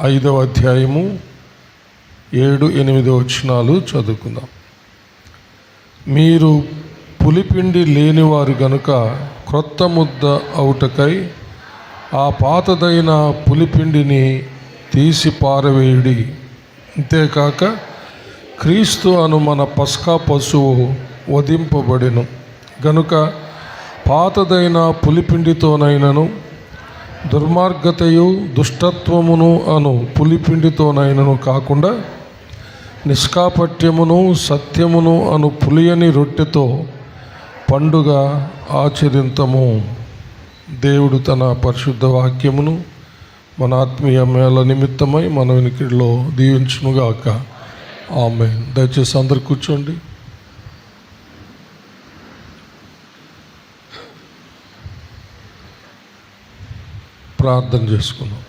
5వ అధ్యాయము 7-8 వచనాలు చదువుకుందాం. మీరు పులిపిండి లేనివారు గనుక క్రొత్త ముద్ద అవుటకై ఆ పాతదైన పులిపిండిని తీసి పారవేయుడి. అంతేకాక క్రీస్తు అను మన పస్కా పశువు వధింపబడెను గనుక పాతదైన పులిపిండితోనైనను దుర్మార్గతయు దుష్టత్వమును అను పులిపిండితోనైనను కాకుండా నిష్కాపట్యమును సత్యమును అను పులియని రొట్టెతో పండుగ ఆచరింతము. దేవుడు తన పరిశుద్ధ వాక్యమును మన ఆత్మీయ మేళ నిమిత్తమై మన వినికిడిలో దీవించునుగాక. ఆమేన్. దయచేసి అందరు కూర్చోండి. ప్రార్థన చేసుకున్నాం.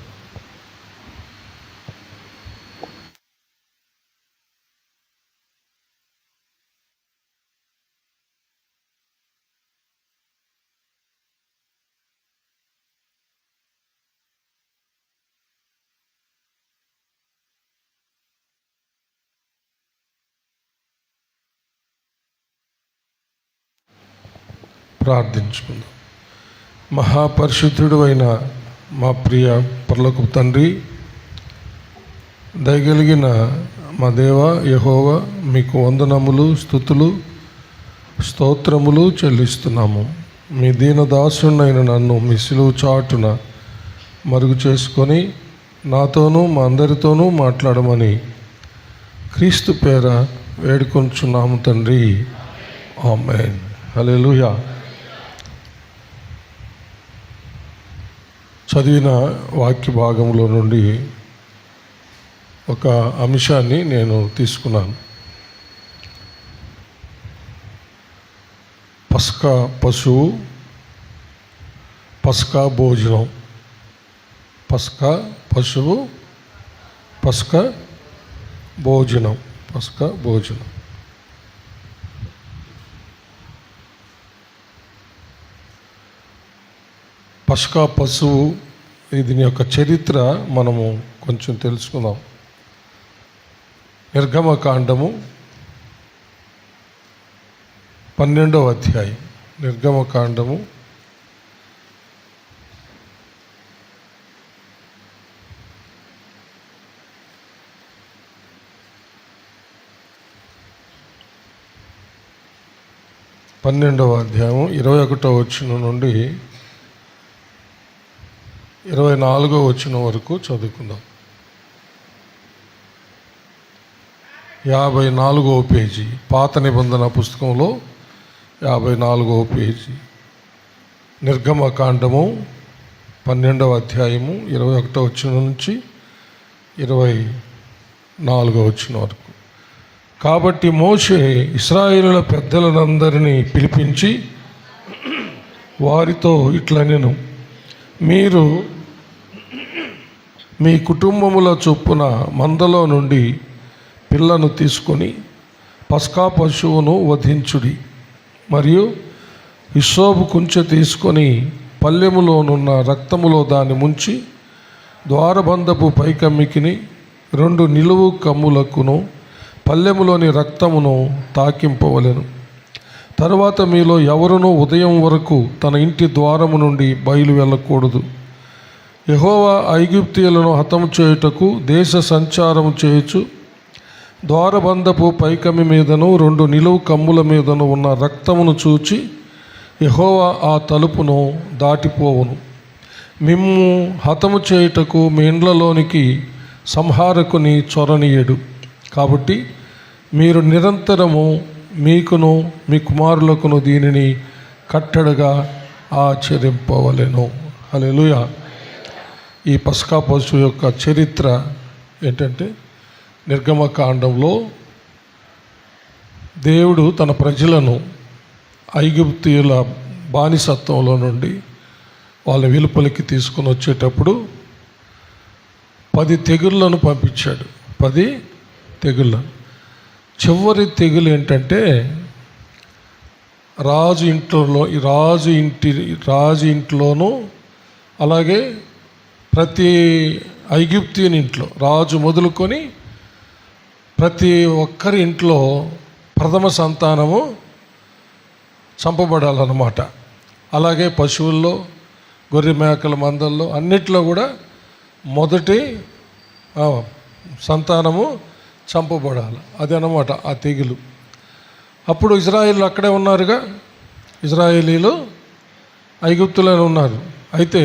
ప్రార్థించుకుందాం. మహాపరిశుద్ధుడు అయిన మా ప్రియ పరలోకపు తండ్రి, దయగలిగిన మా దేవ యెహోవా, మీకు వందనములు, స్తుతులు, స్తోత్రములు చెల్లిస్తున్నాము. మీ దీనదాసునైన నన్ను మీ సిలువ చాటున మరుగు చేసుకొని నాతోనూ మా అందరితోనూ మాట్లాడమని క్రీస్తు పేర వేడుకొంచున్నాము తండ్రి. ఆమేన్. హల్లెలూయా. చదివిన వాక్య భాగంలో నుండి ఒక అంశాన్ని నేను తీసుకున్నాను. పస్కా పశువు, పస్కా భోజనం. పస్కా పశువు, పస్కా భోజనం. పస్కా భోజనం. పస్కా పశువు, దీని యొక్క చరిత్ర మనము కొంచెం తెలుసుకుందాం. నిర్గమకాండము 12వ అధ్యాయం. నిర్గమకాండము 12వ అధ్యాయం 21వ వచనం నుండి 24వ వచనం వరకు చదువుకుందాం. 54వ పేజీ, పాత నిబంధన పుస్తకంలో 54వ పేజీ. నిర్గమకాండము 12వ అధ్యాయము 21వ వచనం నుంచి 24వ వచనం వరకు. కాబట్టి మోషే ఇశ్రాయేలుల పెద్దలందరినీ పిలిపించి వారితో ఇట్లనెను, మీరు మీ కుటుంబముల చొప్పున మందలో నుండి పిల్లను తీసుకొని పస్కా పశువును వధించుడి. మరియు హిస్సోపు కుంచె తీసుకొని పల్లెములోనున్న రక్తములో దాన్ని ముంచి ద్వారబంధపు పైకమ్మికిని 2 నిలువు కమ్ములకును పల్లెములోని రక్తమును తాకింపవలెను. తరువాత మీలో ఎవరునూ ఉదయం వరకు తన ఇంటి ద్వారము నుండి బయలు వెళ్ళకూడదు. యెహోవా ఐగుప్తీయులను హతము చేయుటకు దేశ సంచారము చేయుచు ద్వారబంధపు పైకమ్మి మీదను 2 నిలువు కమ్ముల మీదను ఉన్న రక్తమును చూచి యెహోవా ఆ తలుపును దాటిపోవును. మిమ్ము హతము చేయుటకు మీ ఇండ్లలోనికి సంహారకుని చొరనీయడు. కాబట్టి మీరు నిరంతరము మీకును మీ కుమారులకును దీనిని కట్టడగా ఆచరింపవలెను. హల్లెలూయా. ఈ పస్కా పశువు యొక్క చరిత్ర ఏంటంటే, నిర్గమకాండంలో దేవుడు తన ప్రజలను ఐగుప్తీయుల బానిసత్వంలో నుండి వాళ్ళ వెలుపలికి తీసుకొని వచ్చేటప్పుడు 10 తెగుళ్ళను పంపించాడు. 10 తెగుళ్ళను. చివరి తెగులు ఏంటంటే, రాజు ఇంట్లోనూ అలాగే ప్రతి ఐగుప్తీయుని ఇంట్లో రాజు మొదలుకొని ప్రతి ఒక్కరి ఇంట్లో ప్రథమ సంతానము చంపబడాలన్నమాట. అలాగే పశువుల్లో, గొర్రె మేకల మందల్లో అన్నిట్లో కూడా మొదటి సంతానము చంపబడాలి. అది అన్నమాట ఆ తెగులు. అప్పుడు ఇజ్రాయేలు అక్కడే ఉన్నారుగా, ఇజ్రాయేలీలు ఐగుప్తులోనే ఉన్నారు. అయితే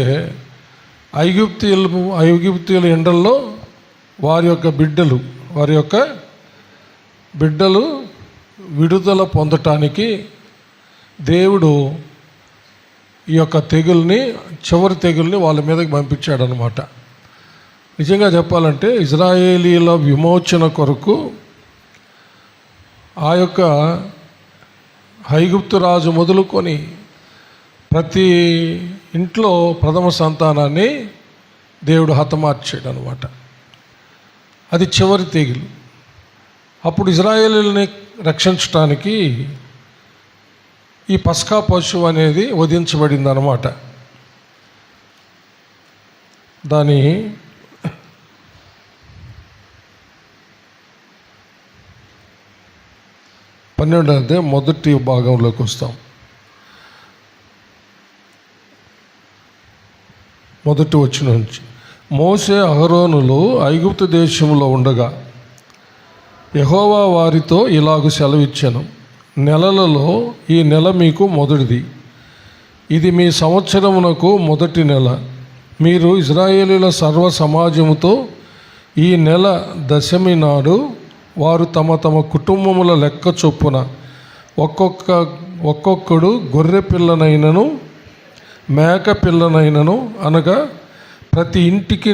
ఐగుప్తీయుల ఎండల్లో వారి యొక్క బిడ్డలు విడుదల పొందటానికి దేవుడు ఈ యొక్క చివరి తెగుల్ని వాళ్ళ మీదకి పంపించాడనమాట. నిజంగా చెప్పాలంటే ఇజ్రాయేలీల విమోచన కొరకు ఆ యొక్క ఐగుప్తు రాజు మొదలుకొని ప్రతి ఇంట్లో ప్రథమ సంతానాన్ని దేవుడు హతమార్చాడు అనమాట. అది చివరి తెగులు. అప్పుడు ఇజ్రాయేలీని రక్షించడానికి ఈ పస్కా పశువు అనేది వధించబడింది అన్నమాట. దాని పన్నెండవ మొదటి భాగంలోకి వస్తాం. మొదటి వచనం నుంచి. మోషే అహరోనులు ఐగుప్తు దేశంలో ఉండగా యెహోవా వారితో ఇలాగు సెలవిచ్చెను, నెలలలో ఈ నెల మీకు మొదటిది, ఇది మీ సంవత్సరమునకు మొదటి నెల. మీరు ఇజ్రాయేలీల సర్వ సమాజముతో ఈ నెల దశమి నాడు వారు తమ తమ కుటుంబముల లెక్క చొప్పున ఒక్కొక్కడు గొర్రె పిల్లనైనను మేక పిల్లనైనను, అనగా ప్రతి ఇంటికి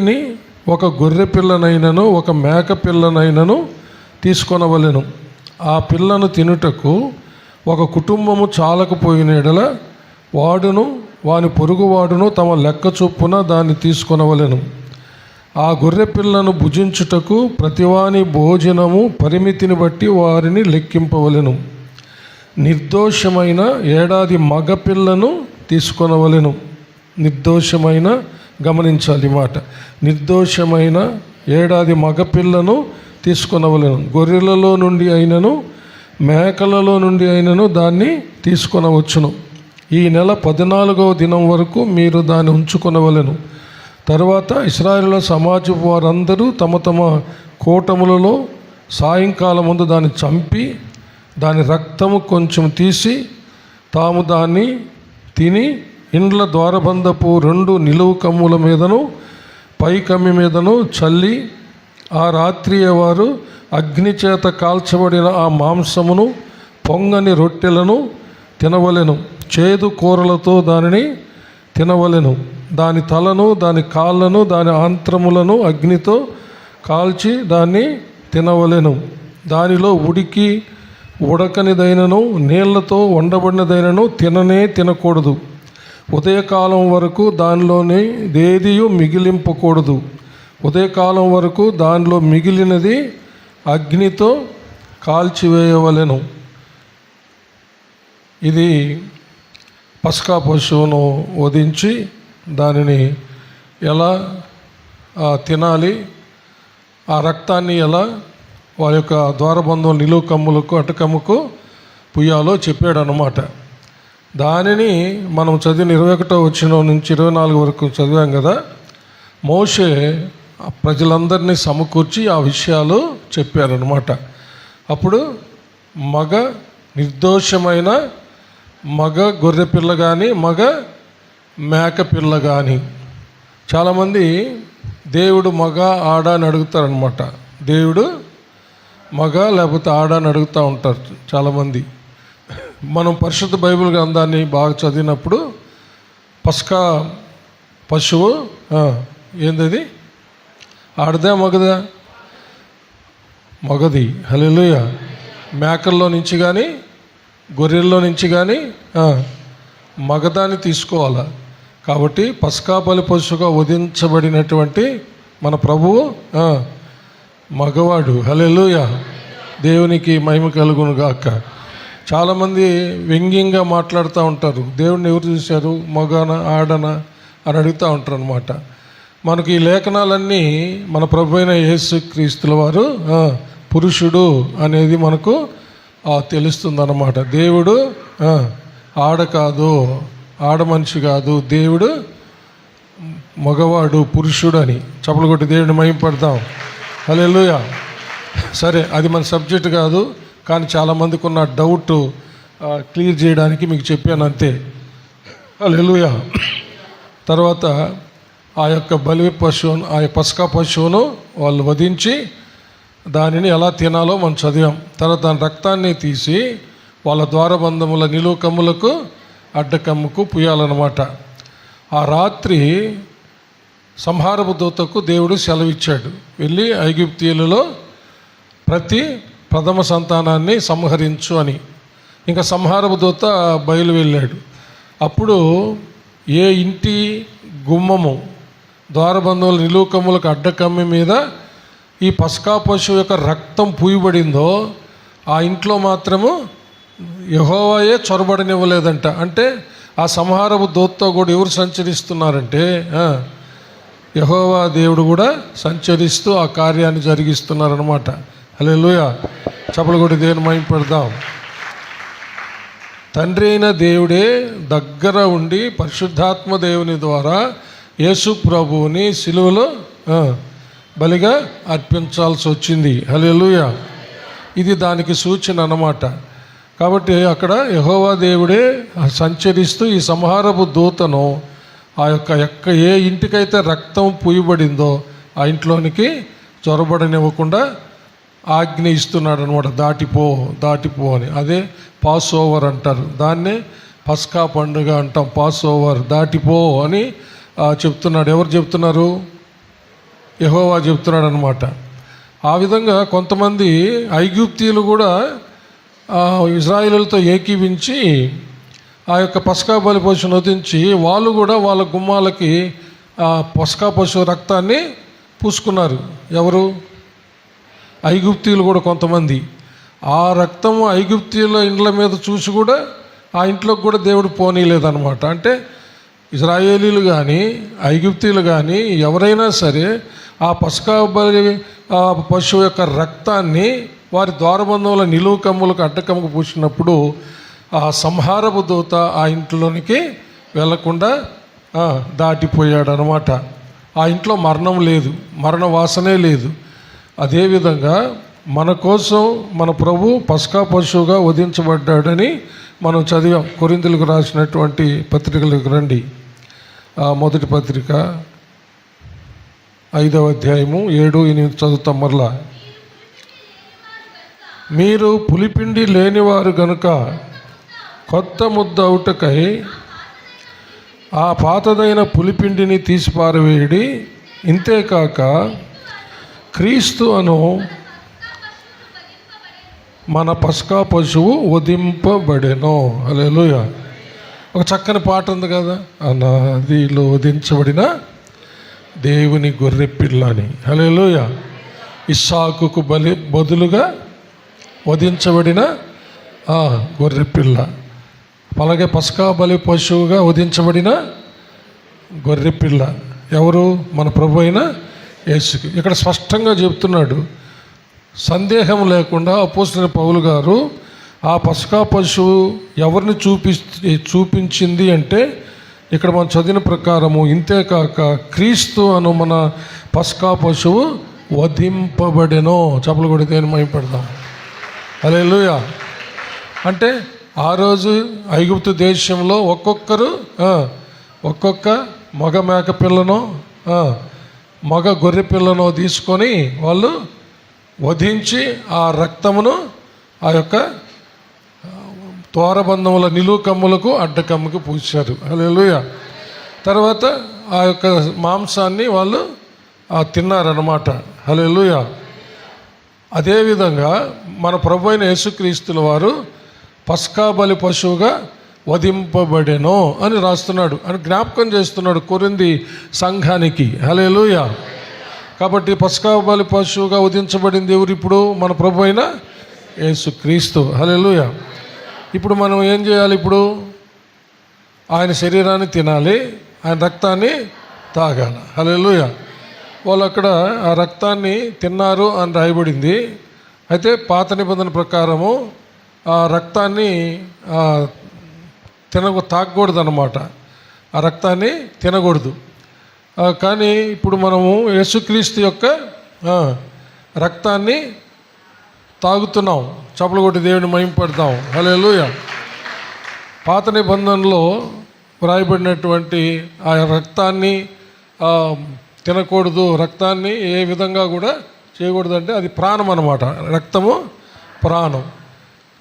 ఒక గొర్రె పిల్లనైనను ఒక మేక పిల్లనైనను తీసుకొనవలెను. ఆ పిల్లను తినుటకు ఒక కుటుంబము చాలకపోయిన ఎడల వాడును వాని పొరుగువాడును తమ లెక్క చొప్పున దాన్ని తీసుకొనవలెను. ఆ గొర్రె పిల్లను భుజించుటకు ప్రతివాని భోజనము పరిమితిని బట్టి వారిని లెక్కింపవలెను. నిర్దోషమైన ఏడాది మగ పిల్లను తీసుకొనవలెను. నిర్దోషమైన, గమనించాలి మాట, నిర్దోషమైన ఏడాది మగపిల్లను తీసుకొనవలెను. గొర్రెలలో నుండి అయినను మేకలలో నుండి అయినను దాన్ని తీసుకొనవచ్చును. ఈ నెల 14వ దినం వరకు మీరు దాన్ని ఉంచుకొనవలెను. తరువాత ఇశ్రాయేలు సమాజపు వారందరూ తమ తమ కూటములలో సాయంకాలం ముందు దాన్ని చంపి దాని రక్తము కొంచెం తీసి తాము దాన్ని తిని ఇండ్ల ద్వారబంధపు 2 నిలువు కమ్ముల మీదను పై కమ్మి మీదను చల్లి ఆ రాత్రి వారు అగ్ని చేత కాల్చబడిన ఆ మాంసమును పొంగని రొట్టెలను తినవలెను. చేదు కూరలతో దానిని తినవలెను. దాని తలను, దాని కాళ్ళను, దాని ఆంత్రములను అగ్నితో కాల్చి దాన్ని తినవలెను. దానిలో ఉడకనిదైనను నీళ్లతో వండబడినదైనను తినకూడదు. ఉదయకాలం వరకు దానిలోని దేదియు మిగిలింపకూడదు. ఉదయకాలం వరకు దానిలో మిగిలినది అగ్నితో కాల్చివేయవలెను. ఇది పస్కా పశువును వధించి దానిని ఎలా తినాలి, ఆ రక్తాన్ని ఎలా వారి యొక్క ద్వారబంధం నిలువు కమ్ములకు అటకమ్ముకు పుయ్యాలో చెప్పాడు అన్నమాట. దానిని మనం చదివిన 21వ వచనం నుంచి 24 వరకు చదివాం కదా. మోషే ప్రజలందరినీ సమకూర్చి ఆ విషయాలు చెప్పారనమాట. అప్పుడు నిర్దోషమైన మగ గొర్రె పిల్ల కానీ మగ మేక పిల్ల కానీ, చాలామంది దేవుడు మగ ఆడ అని అడుగుతారనమాట. దేవుడు మగ లేకపోతే ఆడ అని అడుగుతూ ఉంటారు చాలామంది. మనం పరిశుద్ధ బైబిల్ గ్రంథాన్ని బాగా చదివినప్పుడు పస్కా పశువు ఏందది, ఆడదా మగదా? మగది. హల్లెలూయా. మేకల్లో నుంచి కానీ గొర్రెల్లో నుంచి కానీ మగదాన్ని తీసుకోవాలి. కాబట్టి పస్కా బలి పశువుగా వధించబడినటువంటి మన ప్రభువు మగవాడు. హల్లెలూయా. దేవునికి మహిమ కలుగును గాక. చాలామంది వ్యంగ్యంగా మాట్లాడుతూ ఉంటారు. దేవుడిని ఎవరు చూశారు, మగన ఆడన అని అడుగుతూ ఉంటారు అనమాట. మనకి ఈ లేఖనాలన్నీ మన ప్రభు అయిన యేసుక్రీస్తుల వారు పురుషుడు అనేది మనకు తెలుస్తుందన్నమాట. దేవుడు ఆడ కాదు, ఆడ మనిషి కాదు, దేవుడు మగవాడు, పురుషుడు అని. చప్పలు కొట్టి దేవుడిని మహిమపడతాం. హల్లెలూయా. సరే, అది మన సబ్జెక్ట్ కాదు, కానీ చాలామందికి ఉన్న డౌట్ క్లియర్ చేయడానికి మీకు చెప్పాను అంతే. హల్లెలూయా. తర్వాత ఆ యొక్క బలి పశువును, ఆ పస్కా పశువును వాళ్ళు వధించి దానిని ఎలా తినాలో మనం చదివాం. తర్వాత దాని రక్తాన్ని తీసి వాళ్ళ ద్వారబంధముల నిలువు కమ్ములకు అడ్డకమ్ముకు పుయ్యాలన్నమాట. ఆ రాత్రి సంహారపు దూతకు దేవుడు సెలవిచ్చాడు, వెళ్ళి ఐగుప్తీయులలో ప్రతి ప్రథమ సంతానాన్ని సంహరించు అని. ఇంకా సంహారపు దూత బయలు వెళ్ళాడు. అప్పుడు ఏ ఇంటి గుమ్మము ద్వారబంధముల నిలువు కమ్ములకు అడ్డకమ్మి మీద ఈ పస్కా పశువు యొక్క రక్తం పూయబడిందో ఆ ఇంట్లో మాత్రము యెహోవాయే చొరబడనివ్వలేదంట. అంటే ఆ సంహారపు దూతతో కూడా ఎవరు సంచరిస్తున్నారంటే యెహోవా దేవుడు కూడా సంచరిస్తూ ఆ కార్యాన్ని జరిగిస్తున్నారనమాట. హల్లెలూయా. చప్పలు కొట్టి దేవుని మహిమపడదాం. తండ్రి అయిన దేవుడే దగ్గర ఉండి పరిశుద్ధాత్మ దేవుని ద్వారా యేసు ప్రభువుని సిలువలో బలిగా అర్పించాల్సి వచ్చింది. హల్లెలూయా. ఇది దానికి సూచన అన్నమాట. కాబట్టి అక్కడ యెహోవా దేవుడే సంచరిస్తూ ఈ సంహారపు దూతను ఆ యొక్క ఏ ఇంటికైతే రక్తం పూయబడిందో ఆ ఇంట్లోనికి చొరబడనివ్వకుండా ఆజ్ఞ ఇస్తున్నాడు అనమాట. దాటిపో అని. అదే పాస్ ఓవర్ అంటారు, దాన్నే పస్కా పండుగ అంటాం. పాస్ ఓవర్, దాటిపో అని చెప్తున్నాడు. ఎవరు చెప్తున్నారు? యెహోవా చెప్తున్నాడు అనమాట. ఆ విధంగా కొంతమంది ఐగుప్తీయులు కూడా ఇశ్రాయేలులతో ఏకీవించి ఆ యొక్క పస్కా బలి పశువును వధించి వాళ్ళు కూడా వాళ్ళ గుమ్మాలకి పస్కా పశువు రక్తాన్ని పూసుకున్నారు. ఎవరు? ఐగుప్తీయులు కూడా కొంతమంది. ఆ రక్తము ఐగుప్తీయుల ఇండ్ల మీద చూసి కూడా ఆ ఇంట్లోకి కూడా దేవుడు పోనీయలేదన్నమాట. అంటే ఇశ్రాయేలీలు కానీ ఐగుప్తీయులు కానీ ఎవరైనా సరే ఆ పస్కా బలి పశువు యొక్క రక్తాన్ని వారి ద్వారబంధముల నిలువు కమ్ములకు అడ్డకమ్ముకు పూసినప్పుడు ఆ సంహారపు దూత ఆ ఇంట్లోనికి వెళ్లకుండా దాటిపోయాడు అనమాట. ఆ ఇంట్లో మరణం లేదు, మరణ వాసనే లేదు. అదేవిధంగా మన కోసం మన ప్రభు పస్కా పశువుగా వధించబడ్డాడని మనం చదివాం. కొరింథీయులకు రాసినటువంటి పత్రికలకు రండి. మొదటి పత్రిక 5వ అధ్యాయము 7-8 చదువుతాం మరలా. మీరు పులిపిండి లేనివారు గనుక కొత్త ముద్ద అవుటకై ఆ పాతదైన పులిపిండిని తీసి పారవేయడి. ఇంతేకాక క్రీస్తు అను మన పస్కా పశువు వధింపబడెను. హల్లెలూయా. ఒక చక్కని పాట ఉంది కదా, అనాదిలో వధించబడిన దేవుని గొర్రెపిల్ల అని. హల్లెలూయా. ఇస్సాకుకు బదులుగా వధించబడిన గొర్రెపిల్ల. అలాగే పస్కా బలి పశువుగా వధించబడిన గొర్రెపిల్ల ఎవరు? మన ప్రభు అయిన యేసుకి. ఇక్కడ స్పష్టంగా చెప్తున్నాడు, సందేహం లేకుండా అపోస్తలుడైన పౌలు గారు ఆ పస్కా పశువు ఎవరిని చూపించింది అంటే ఇక్కడ మనం చదివిన ప్రకారము ఇంతేకాక క్రీస్తు అను మన పస్కా పశువు వధింపబడెను. చప్పలు కొడితే మహిమపడదాం. హల్లెలూయా. అంటే ఆ రోజు ఐగుప్తు దేశంలో ఒక్కొక్క మగ మేక పిల్లను మగ గొర్రె పిల్లను తీసుకొని వాళ్ళు వధించి ఆ రక్తమును ఆ యొక్క ద్వారబంధముల నిలువు కమ్ములకు అడ్డకమ్ముకు పూశారు. హల్లెలూయా. తర్వాత ఆ యొక్క మాంసాన్ని వాళ్ళు తిన్నారన్నమాట. హల్లెలూయా. అదేవిధంగా మన ప్రభు అయిన యేసుక్రీస్తుల వారు పస్కా బలి పశువుగా వధింపబడెను అని రాస్తున్నాడు, అని జ్ఞాపకం చేస్తున్నాడు కొరింథీ సంఘానికి. హల్లెలూయా. కాబట్టి పస్కా బలి పశువుగా వధించబడింది ఎవరు? ఇప్పుడు మన ప్రభు అయిన యేసుక్రీస్తు. హల్లెలూయా. ఇప్పుడు మనం ఏం చేయాలి? ఇప్పుడు ఆయన శరీరాన్ని తినాలి, ఆయన రక్తాన్ని తాగాల. హల్లెలూయా. వాళ్ళు అక్కడ ఆ రక్తాన్ని తిన్నారు అని రాయబడింది. అయితే పాత నిబంధన ప్రకారము ఆ రక్తాన్ని తాగకూడదు అన్నమాట. ఆ రక్తాన్ని తినకూడదు. కానీ ఇప్పుడు మనము యేసుక్రీస్తు యొక్క రక్తాన్ని తాగుతున్నాం. చప్పలు కొట్టి దేవుని మహిమపడతాం. హల్లెలూయా. పాత నిబంధనలో వ్రాయబడినటువంటి ఆ రక్తాన్ని తినకూడదు, రక్తాన్ని ఏ విధంగా కూడా చేయకూడదు. అంటే అది ప్రాణం అన్నమాట. రక్తము ప్రాణం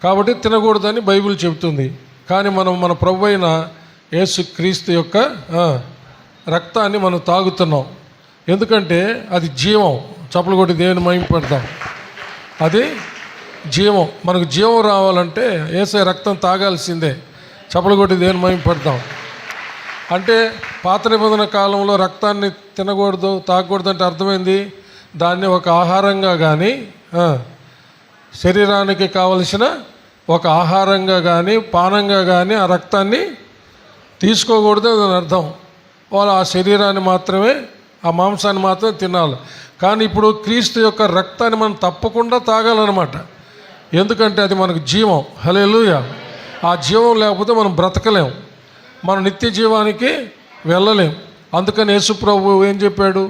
కాబట్టి తినకూడదని బైబిల్ చెబుతుంది. కానీ మనం మన ప్రభు అయిన యేసుక్రీస్తు యొక్క రక్తాన్ని మనం తాగుతున్నాం. ఎందుకంటే అది జీవం. చప్పలు కొట్టి దేవుని మహిమపడతాం. అది జీవం. మనకు జీవం రావాలంటే యేసయ్య రక్తం తాగాల్సిందే. చప్పలు కొట్టి దేవుని మహిమపడతాం. అంటే పాత నిబంధన కాలంలో రక్తాన్ని తినకూడదు, తాగకూడదు అంటే అర్థమైంది, దాన్ని ఒక ఆహారంగా కానీ శరీరానికి కావలసిన ఒక ఆహారంగా కానీ పానంగా కానీ ఆ రక్తాన్ని తీసుకోకూడదు అని అర్థం. వాళ్ళు ఆ శరీరాన్ని మాత్రమే, ఆ మాంసాన్ని మాత్రమే తినాలి. కానీ ఇప్పుడు క్రీస్తు యొక్క రక్తాన్ని మనం తప్పకుండా తాగాలన్నమాట. ఎందుకంటే అది మనకు జీవం. హల్లెలూయా. ఆ జీవం లేకపోతే మనం బ్రతకలేం, మనం నిత్య జీవానికి వెళ్ళలేం. అందుకని యేసు ప్రభువు ఏం చెప్పాడు?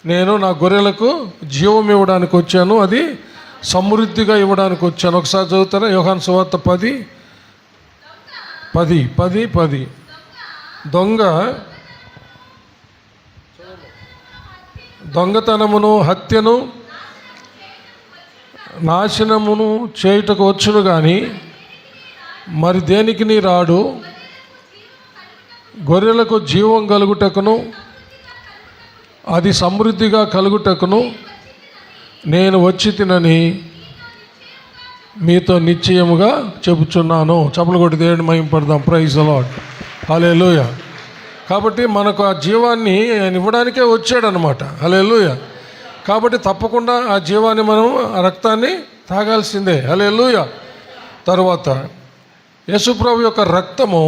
నేను నా గొర్రెలకు జీవం ఇవ్వడానికి వచ్చాను, అది సమృద్ధిగా ఇవ్వడానికి వచ్చాను. ఒకసారి చదువుతారా? యోహాను సువార్త 10:10. దొంగతనమును హత్యను నాశనమును చేయుటకు వచ్చును కానీ మరి దేనికి నీ రాడు, గొర్రెలకు జీవం కలుగుటకును అది సమృద్ధిగా కలుగుటకును నేను వచ్చి తినని మీతో నిశ్చయముగా చెబుతున్నాను. చప్పలు కొట్టి దేవుని మహిమపడదాం. Praise the Lord. హల్లెలూయా. కాబట్టి మనకు ఆ జీవాన్ని ఆయన ఇవ్వడానికే వచ్చాడనమాట. హల్లెలూయా. కాబట్టి తప్పకుండా ఆ జీవాన్ని మనం ఆ రక్తాన్ని తాగాల్సిందే. హల్లెలూయా. తర్వాత యేసుప్రభు యొక్క రక్తము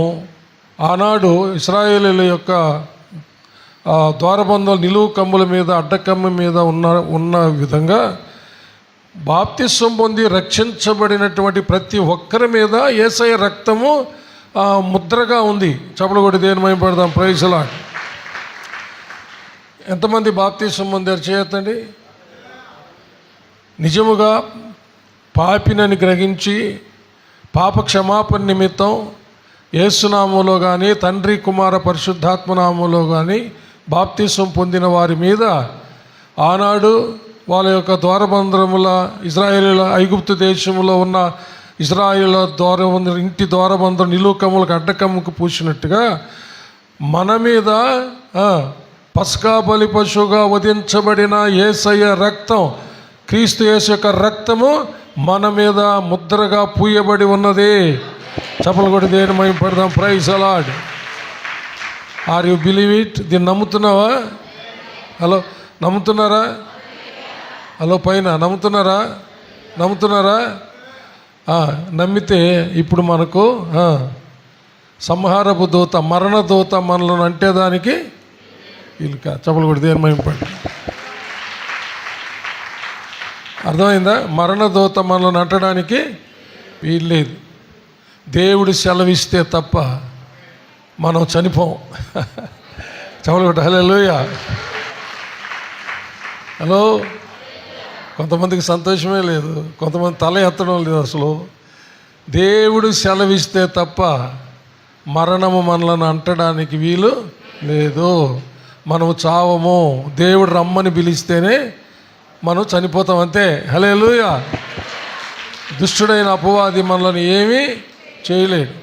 ఆనాడు ఇశ్రాయేలీయుల యొక్క ద్వారబంధం నిలువు కమ్ముల మీద, అడ్డకమ్మ మీద ఉన్న విధంగా బాప్తిస్వం పొంది రక్షించబడినటువంటి ప్రతి ఒక్కరి మీద యేసయ్య రక్తము ముద్రగా ఉంది. చప్పలు కొట్టి దేవుని మహిమపడదాం. Praise the lord. ఎంతమంది బాప్తిస్వం పొందారు? చేయొద్దండి. నిజముగా పాపినని గ్రహించి పాప క్షమాపణ నిమిత్తం యేసునామంలో కానీ తండ్రి కుమార పరిశుద్ధాత్మనామంలో కానీ బాప్తిస్వం పొందిన వారి మీద ఆనాడు వాళ్ళ యొక్క ద్వారబంధముల ఇజ్రాయేలీల ఐగుప్తు దేశంలో ఉన్న ఇజ్రాయేలీల ద్వారబంధం ఇంటి ద్వారబంధం నిలువుకమ్ములకు అడ్డకమ్ముకు పూసినట్టుగా మన మీద పస్కా బలి పశువుగా వధించబడిన యేసయ్య రక్తం, క్రీస్తు యేసు యొక్క రక్తము మన మీద ముద్రగా పూయబడి ఉన్నది. చప్పలు కొట్టి దేవుని మహిమపడదాం. Praise the Lord. Are you believe it? దీన్ని నమ్ముతున్నావా? హలో, నమ్ముతున్నారా? హలో, పైన నమ్ముతున్నారా? నమ్మితే ఇప్పుడు మనకు సంహారపు దూత, మరణ దూత మనలను అంటేదానికి వీళ్ళు చప్పలు కొట్టి దేవుని మహిమపడదాం. అర్థమైందా? మరణ దూత మనల్ని అంటడానికి వీల్లేదు. దేవుడు సెలవిస్తే తప్ప మనం చనిపోం. చప్పలు కొట్టి హల్లెలూయా. హలో, కొంతమందికి సంతోషమే లేదు, కొంతమంది తల ఎత్తడం లేదు. అసలు దేవుడు సెలవిస్తే తప్ప మరణము మనలను అంటడానికి వీలు లేదు. మనము చావము. దేవుడు రమ్మని పిలిస్తేనే మనం చనిపోతాం, అంతే. హల్లెలూయా. దుష్టుడైన అపవాది మనల్ని ఏమీ చేయలేడు,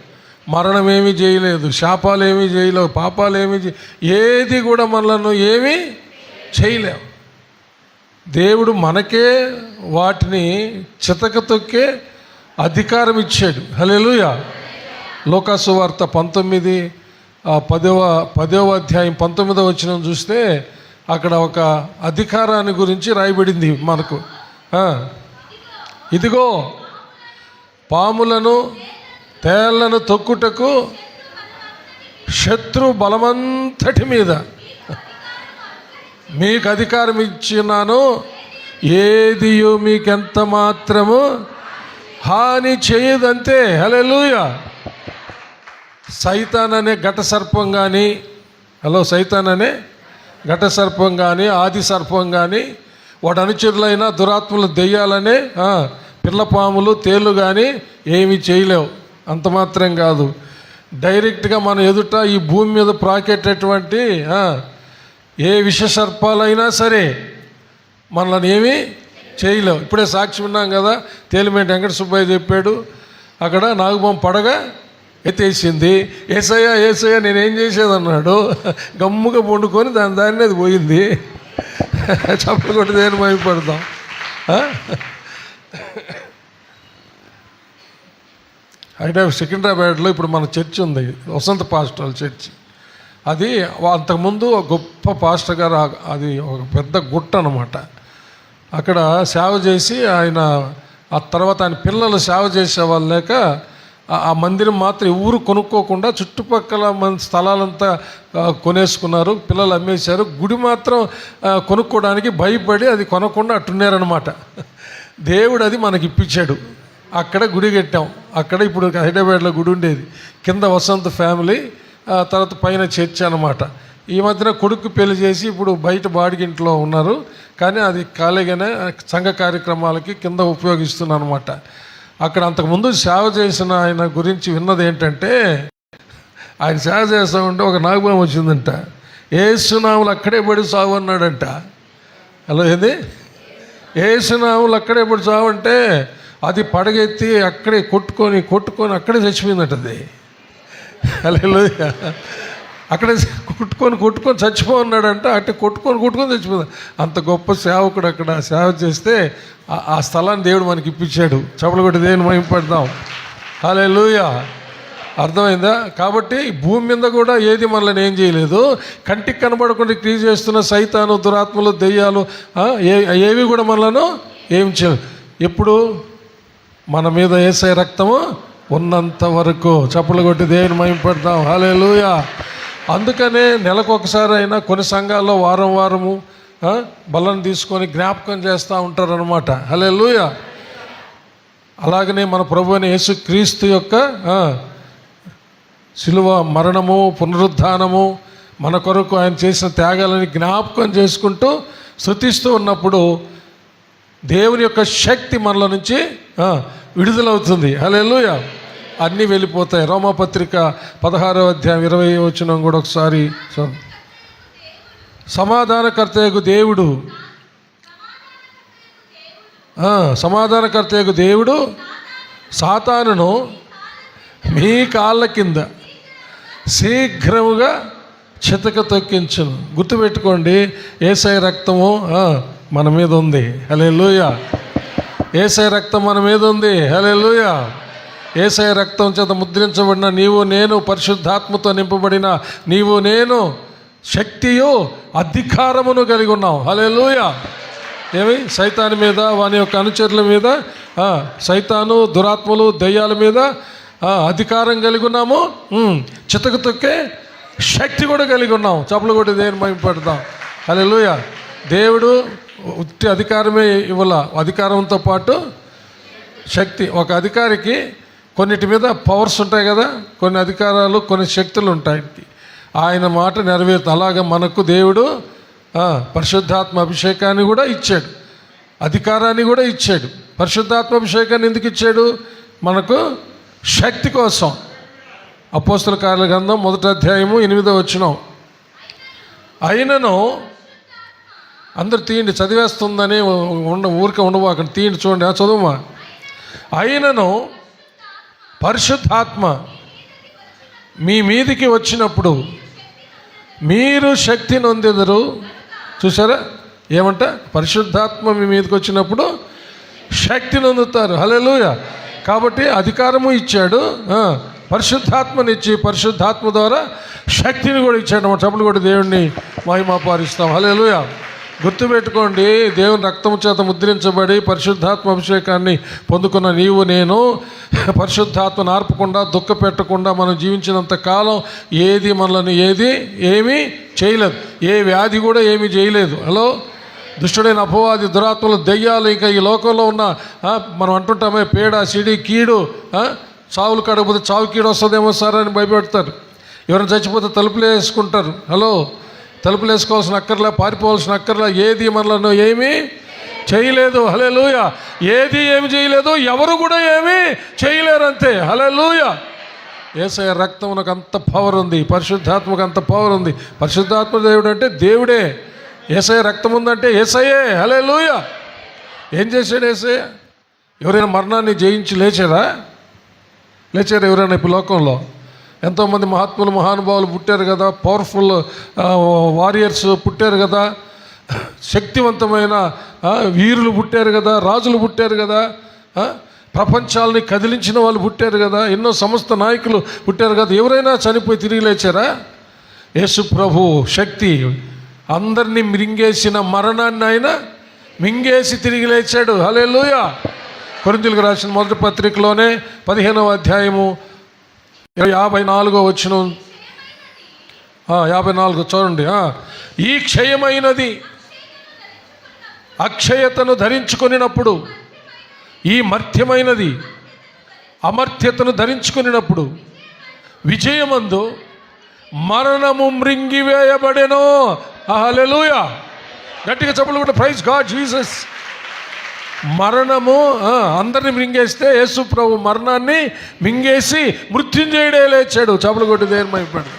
మరణం ఏమీ చేయలేదు, శాపాలు ఏమీ చేయలేవు, పాపాలు ఏమీ ఏది కూడా మనలను ఏమీ చేయలేవు. దేవుడు మనకే వాటిని చితకతొక్కే అధికారం ఇచ్చాడు. హల్లెలూయా. లోకాసు వార్త 10వ అధ్యాయం 19వ వచనం చూస్తే అక్కడ ఒక అధికారాన్ని గురించి రాయబడింది మనకు. ఇదిగో పాములను తేళ్లను తొక్కుటకు శత్రు బలమంతటి మీద. మీకు అధికారం ఇచ్చినాను, ఏదియు మీకెంత మాత్రము హాని చేయదంతే. హల్లెలూయా. సైతాన్ అనే ఘట సర్పం కానీ, సైతాన్ అనే ఘట సర్పం కానీ, ఆది సర్పం కానీ, వాటి అనుచరులైన దురాత్మలు దెయ్యాలనే పిల్లపాములు తేళ్ళు కానీ ఏమీ చేయలేవు. అంత మాత్రం కాదు, డైరెక్ట్గా మన ఎదుట ఈ భూమి మీద ప్రాకేటటువంటి ఏ విష సర్పాలైనా సరే మనల్ని ఏమీ చేయలేవు. ఇప్పుడే సాక్షి ఉన్నాం కదా, తేలిమేటి వెంకట సుబ్బయ్య చెప్పాడు, అక్కడ నాగుపాము పడగ ఎత్తేసింది. ఏసయ్య ఏసయ్య నేనేం చేసేదన్నాడు, గమ్ముగా పండుకొని దాన్ని అది పోయింది. చప్పలు కొట్టి దేని భయపడతాం. సికింద్రాబాద్లో ఇప్పుడు మన చర్చ్ ఉంది, వసంత పాస్టల్ చర్చ్. అది అంతకుముందు గొప్ప పాస్టర్ గారు, అది ఒక పెద్ద గుట్ట అన్నమాట. అక్కడ సేవ చేసి ఆయన, ఆ తర్వాత ఆయన పిల్లలు సేవ చేసేవాళ్ళు లేక ఆ మందిరం మాత్రం ఎవరు కొనుక్కోకుండా చుట్టుపక్కల స్థలాలంతా కొనేసుకున్నారు, పిల్లలు అమ్మేశారు. గుడి మాత్రం కొనుక్కోవడానికి భయపడి అది కొనకుండా అట్టున్నారనమాట. దేవుడు అది మనకి ఇప్పించాడు. అక్కడ గుడి కట్టాం. అక్కడ ఇప్పుడు హైదరాబాద్లో గుడి ఉండేది, కింద వసంత ఫ్యామిలీ, తర్వాత పైన చర్చ్ అనమాట. ఈ మధ్యన కొడుకు పెళ్లి చేసి ఇప్పుడు బయట బాడిగింట్లో ఉన్నారు, కానీ అది ఖాళీగానే సంఘ కార్యక్రమాలకి కింద ఉపయోగిస్తున్నాను అనమాట. అక్కడ అంతకుముందు సేవ చేసిన ఆయన గురించి విన్నది ఏంటంటే, ఆయన సేవ చేస్తూ ఉంటే ఒక నాగపాము వచ్చిందంట. ఏసునాములు అక్కడే పడి సావు అన్నాడంట. ఏది ఏసునాములు అక్కడే పడి సావు అంటే అది పడగెత్తి అక్కడే కొట్టుకొని అక్కడే చచ్చిపోయిందట. అది హల్లెలూయా. అక్కడే కొట్టుకొని చచ్చిపోన్నాడంట. అట్టే కొట్టుకొని చచ్చిపోయింది. అంత గొప్ప సేవకుడు అక్కడ సేవ చేస్తే ఆ స్థలాన్ని దేవుడు మనకి ఇప్పించాడు. చప్పలు కొట్టి దేవుని మహిమపడదాం. హల్లెలూయా. అర్థమైందా? కాబట్టి భూమి మీద కూడా ఏది మనల్ని ఏం చేయలేదు. కంటికి కనబడకుండా క్రియ చేస్తున్న సైతాను, దురాత్మలు, దెయ్యాలు ఏవి కూడా మనలను ఏం చేయలేదు. ఎప్పుడు మన మీద యేసయ్య రక్తము ఉన్నంత వరకు. చప్పలు కొట్టి దేవుని మహిమపడదాం. హల్లెలూయా. అందుకనే నెలకు ఒకసారి అయినా కొన్ని సంఘాల్లో వారము బలను తీసుకొని జ్ఞాపకం చేస్తూ ఉంటారనమాట. హల్లెలూయా. అలాగనే మన ప్రభు అయిన యేసుక్రీస్తు యొక్క శిలువ మరణము, పునరుద్ధానము, మన కొరకు ఆయన చేసిన త్యాగాలని జ్ఞాపకం చేసుకుంటూ స్తుతిస్తూ ఉన్నప్పుడు దేవుని యొక్క శక్తి మనలో నుంచి విడుదలవుతుంది. హల్లెలూయా. అన్నీ వెళ్ళిపోతాయి. రోమాపత్రిక 16వ అధ్యాయం 20వ వచనం కూడా ఒకసారి. సమాధానకర్తయగు దేవుడు సాతానును మీ కాళ్ళ కింద శీఘ్రముగా చితక తొక్కించును. గుర్తుపెట్టుకోండి, యేసయ్య రక్తము మన మీద ఉంది. హల్లెలూయా. యేసయ్య రక్తం మన మీద ఉంది. హల్లెలూయా. యేసయ్య రక్తం చేత ముద్రించబడిన నీవు నేను, పరిశుద్ధాత్మతో నింపబడిన నీవు నేను శక్తియు అధికారమును కలిగి ఉన్నాం. హల్లెలూయా. ఏమి సైతాను మీద, వాని యొక్క అనుచరుల మీద, సైతాను, దురాత్మలు, దయ్యాల మీద అధికారం కలిగి ఉన్నాము. చితకు తొక్కే శక్తి కూడా కలిగి ఉన్నాం. చప్పలు కొట్టి దేవుని మహిమపడదాం. హల్లెలూయా. దేవుడు ఉత్తి అధికారమే ఇవ్వాల, అధికారంతో పాటు శక్తి. ఒక అధికారికి కొన్నిటి మీద పవర్స్ ఉంటాయి కదా, కొన్ని అధికారాలు, కొన్ని శక్తులు ఉంటాయి. ఆయన మాట నెరవేరుతుంది. అలాగే మనకు దేవుడు పరిశుద్ధాత్మ అభిషేకాన్ని కూడా ఇచ్చాడు, అధికారాన్ని కూడా ఇచ్చాడు. పరిశుద్ధాత్మ అభిషేకాన్ని ఎందుకు ఇచ్చాడు? మనకు శక్తి కోసం. అపోస్తల కార్యాల గ్రంథం 1వ అధ్యాయము 8వ వచనం. అయినను అందరు తీయండి, చదివేస్తుందని ఊరికే ఉండబోకండి, తీయండి, చూడండి, చదువుమా. అయినను పరిశుద్ధాత్మ మీ మీదికి వచ్చినప్పుడు మీరు శక్తి నొందెదరు. చూసారా ఏమంట? పరిశుద్ధాత్మ మీ మీదకి వచ్చినప్పుడు శక్తి నొందుతారు. హల్లెలూయా. కాబట్టి అధికారము ఇచ్చాడు, పరిశుద్ధాత్మనిచ్చి పరిశుద్ధాత్మ ద్వారా శక్తిని కూడా ఇచ్చాడు. మా చప్పులు కూడా దేవుడిని మహిమపరుస్తాం. హల్లెలూయా. గుర్తుపెట్టుకోండి, దేవుని రక్తము చేత ముద్రించబడి పరిశుద్ధాత్మ అభిషేకాన్ని పొందుకున్న నీవు నేను పరిశుద్ధాత్మ నార్పకుండా దుఃఖ పెట్టకుండా మనం జీవించినంత కాలం ఏది మనల్ని ఏమీ చేయలేదు. ఏ వ్యాధి కూడా ఏమీ చేయలేదు. హలో, దుష్టుడైన అపవాది, దురాత్మలు, దెయ్యాలు, ఇంకా ఈ లోకంలో ఉన్న మనం అంటుంటామే పేడ, సిడి, కీడు, చావులు కడగపోతే చావు కీడు వస్తుందేమో సార్ అని భయపెడతారు. ఎవరైనా చచ్చిపోతే తలుపులు వేసుకుంటారు. హలో, తలుపులు వేసుకోవాల్సిన అక్కర్లా, పారిపోవాల్సిన అక్కర్లా, ఏది మనలను ఏమీ చేయలేదు. హల్లెలూయా. ఏది ఏమి చేయలేదు, ఎవరు కూడా ఏమీ చేయలేరు, అంతే. హల్లెలూయా. యేసయ్య రక్తమునకు అంత పవర్ ఉంది, పరిశుద్ధాత్మకు అంత పవర్ ఉంది. పరిశుద్ధాత్మ దేవుడు అంటే దేవుడే. యేసయ్య రక్తం ఉందంటే యేసయ్యే. హల్లెలూయా. ఏం చేశాడు యేసయ్య? ఎవరైనా మరణాన్ని జయించి లేచారా ఎవరైనా ఇప్పుడు లోకంలో? ఎంతోమంది మహాత్ములు, మహానుభావులు పుట్టారు కదా, పవర్ఫుల్ వారియర్స్ పుట్టారు కదా, శక్తివంతమైన వీరులు పుట్టారు కదా, రాజులు పుట్టారు కదా, ప్రపంచాలని కదిలించిన వాళ్ళు పుట్టారు కదా, ఎన్నో సంస్థ నాయకులు పుట్టారు కదా. ఎవరైనా చనిపోయి తిరిగి లేచారా? యేసు ప్రభు శక్తి అందరినీ మింగేసిన మరణాన్ని ఆయన మింగేసి తిరిగి లేచాడు. హల్లెలూయా. కొరింథీయులకు రాసిన మొదటి పత్రికలోనే 15వ అధ్యాయము 54వ వచనం, 54 చూడండి. ఈ క్షయమైనది అక్షయతను ధరించుకొనినప్పుడు, ఈ మర్త్యమైనది అమర్త్యతను ధరించుకొనినప్పుడు విజయమందు మరణము మృంగివేయబడెను. హల్లెలూయా. గట్టిగా చప్పట్లు కొట్టి ప్రైజ్ గాడ్ జీసస్. మరణము అందరిని మింగేస్తే యేసు ప్రభు మరణాన్ని మింగేసి మృత్యుంజయుడే లేచాడు. చప్పట్లు కొట్టి దేవుని మహిమపడు.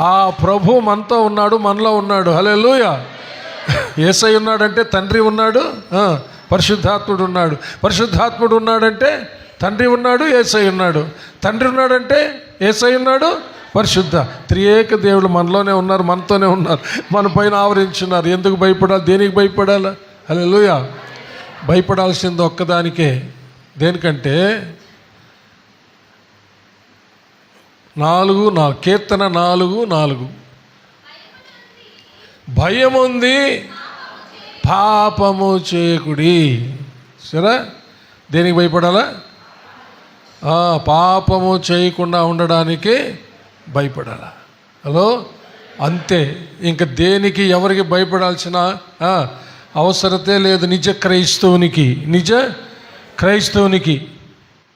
ఆ ప్రభు మనతో ఉన్నాడు, మనలో ఉన్నాడు. హల్లెలూయా. యేసయ్య ఉన్నాడంటే తండ్రి ఉన్నాడు, పరిశుద్ధాత్ముడు ఉన్నాడు. పరిశుద్ధాత్ముడు ఉన్నాడంటే తండ్రి ఉన్నాడు, యేసయ్య ఉన్నాడు. తండ్రి ఉన్నాడంటే యేసయ్య ఉన్నాడు, పరిశుద్ధ త్రియేక దేవుడు మనలోనే ఉన్నారు, మనతోనే ఉన్నారు, మన పైన ఆవరించున్నారు. ఎందుకు భయపడాలి? దేనికి భయపడాలి? హల్లెలూయా. భయపడాల్సింది ఒక్కదానికే. దేనికంటే 4:4 కీర్తన 4:4 భయముంది పాపము చేయకుడి. సరే, దేనికి భయపడాలా? పాపము చేయకుండా ఉండడానికి భయపడాలా. హలో, అంతే. ఇంకా దేనికి ఎవరికి భయపడాల్సిన అవసరతే లేదు. నిజ క్రైస్తవునికి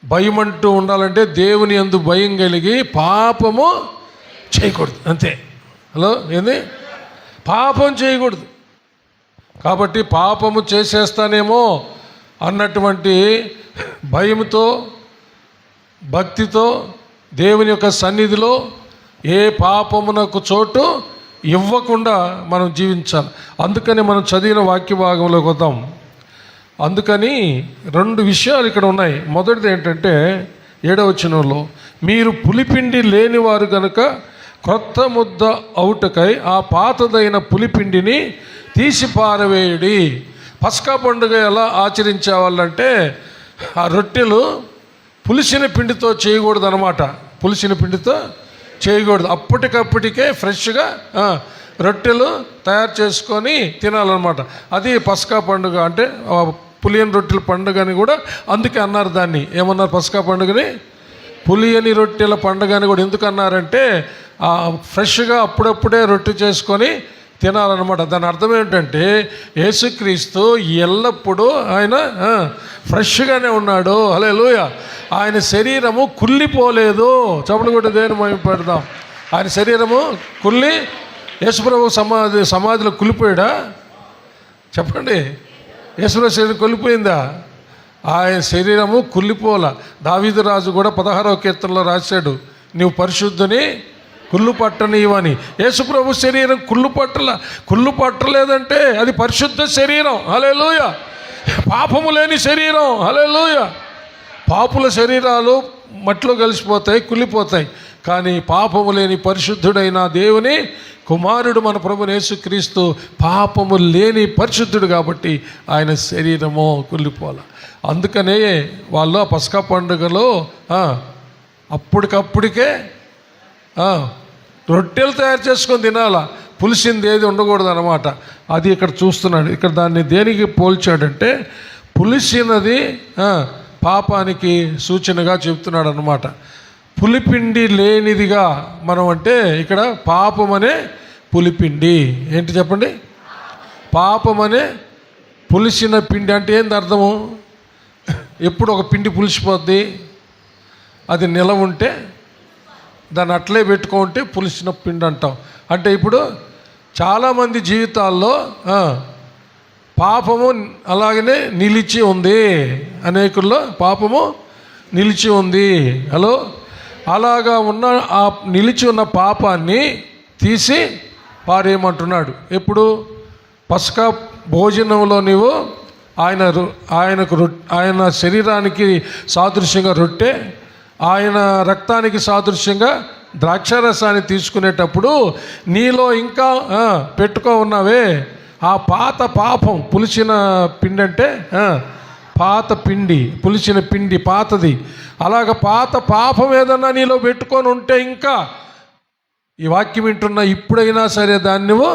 భయం అంటూ ఉండాలంటే దేవుని యందు భయం కలిగి పాపము చేయకూడదు, అంతే. హలో, ఏంది? పాపం చేయకూడదు. కాబట్టి పాపము చేసేస్తానేమో అన్నటువంటి భయంతో, భక్తితో దేవుని యొక్క సన్నిధిలో ఏ పాపమునకు చోటు ఇవ్వకుండా మనం జీవించాలి. అందుకని మనం చదివిన వాక్య భాగంలోకి వద్దాం. అందుకని 2 విషయాలు ఇక్కడ ఉన్నాయి. మొదటిది ఏంటంటే 7వ వచనంలో, మీరు పులిపిండి లేనివారు కనుక క్రొత్త ముద్ద అవుటకై ఆ పాతదైన పులిపిండిని తీసి పారవేయుడి. పస్కా పండుగ ఎలా ఆచరించేవాళ్ళంటే ఆ రొట్టెలు పులిసిన పిండితో చేయకూడదు అన్నమాట. పులిసిన పిండితో చేయకూడదు. అప్పటికప్పటికే ఫ్రెష్గా రొట్టెలు తయారు చేసుకొని తినాలన్నమాట. అది పస్కా పండుగ అంటే పులియని రొట్టెల పండుగ అని కూడా అందుకే అన్నారు. దాన్ని ఏమన్నారు? పస్కా పండుగని పులియని రొట్టెల పండుగ అని కూడా ఎందుకు అన్నారంటే ఫ్రెష్గా అప్పుడప్పుడే రొట్టె చేసుకొని తినాలన్నమాట. దాని అర్థం ఏంటంటే యేసుక్రీస్తు ఎల్లప్పుడూ ఆయన ఫ్రెష్గానే ఉన్నాడు. హల్లెలూయా. ఆయన శరీరము కుళ్ళిపోలేదు. చప్పట్లు కొట్టి దేవుని మహిమపడదాం. ఆయన శరీరము యేసుప్రభు సమాధిలో కుళ్ళిపోయాడా? చెప్పండి. యేసుప్రభు శరీరం కుళ్ళిపోయిందా? ఆయన శరీరము కుళ్ళిపోల. దావీదు రాజు కూడా 16వ కీర్తనలో రాశాడు, నీవు పరిశుద్ధుని కుళ్ళు పట్టనివని. యేసుప్రభు శరీరం కుళ్ళు పట్టలేదంటే అది పరిశుద్ధ శరీరం. హల్లెలూయా. పాపము లేని శరీరం. హల్లెలూయా. పాపుల శరీరాలు మట్టిలో కలిసిపోతాయి, కుళ్ళిపోతాయి. కానీ పాపము లేని పరిశుద్ధుడైన దేవుని కుమారుడు మన ప్రభువు యేసుక్రీస్తు పాపము లేని పరిశుద్ధుడు కాబట్టి ఆయన శరీరము కుళ్ళిపోల. అందుకనే వాళ్ళు ఆ పస్కా పండుగలో అప్పటికప్పటికే రొట్టెలు తయారు చేసుకొని తినాలా. పులిసింది ఏది ఉండకూడదు అనమాట. అది ఇక్కడ చూస్తున్నాడు. ఇక్కడ దాన్ని దేనికి పోల్చాడంటే పులిసినది పాపానికి సూచనగా చెప్తున్నాడు అనమాట. పులిపిండి లేనిదిగా మనం అంటే ఇక్కడ పాపమనే పులిపిండి. ఏంటి చెప్పండి? పాపమనే పులిసిన పిండి అంటే ఏంది అర్థము? ఎప్పుడు ఒక పిండి పులిసిపోద్ది, అది నిలవ ఉంటే దాన్ని అట్లే పెట్టుకుంటే పులిసిన పిండి అంటాం. అంటే ఇప్పుడు చాలామంది జీవితాల్లో పాపము అలాగనే నిలిచి ఉంది. అనేకుల్లో పాపము నిలిచి ఉంది. హలో, అలాగా ఉన్న ఆ నిలిచి ఉన్న పాపాన్ని తీసి పారేయమంటున్నాడు. ఎప్పుడు? పస్కా భోజనంలో నీవు ఆయన శరీరానికి సాదృశ్యంగా రొట్టె, ఆయన రక్తానికి సాదృశ్యంగా ద్రాక్షారసాన్ని తీసుకునేటప్పుడు నీలో ఇంకా పెట్టుకో ఉన్నావే ఆ పాత పాపం. పులిచిన పిండి అంటే పాత పిండి, పులిచిన పిండి పాతది. అలాగ పాత పాపం ఏదన్నా నీలో పెట్టుకొని ఉంటే ఇంకా ఈ వాక్యం వింటున్నా ఇప్పుడైనా సరే దాన్ని నువ్వు